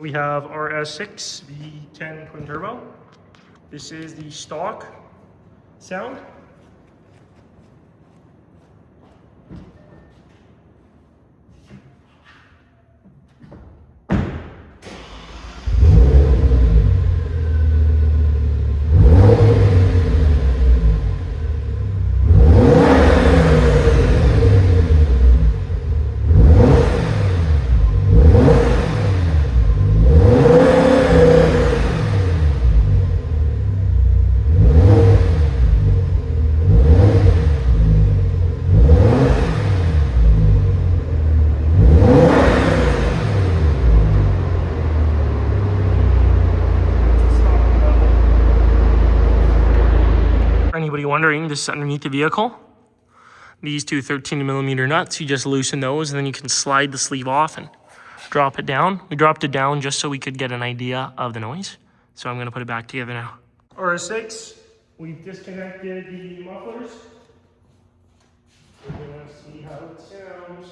We have RS6 V10 twin turbo. This is the stock sound. For anybody wondering, this is underneath the vehicle. These two 13mm nuts, you just loosen those and then you can slide the sleeve off and drop it down. We dropped it down just so we could get an idea of the noise. So I'm gonna put it back together now. RS6, we've disconnected the mufflers. We're gonna see how it sounds.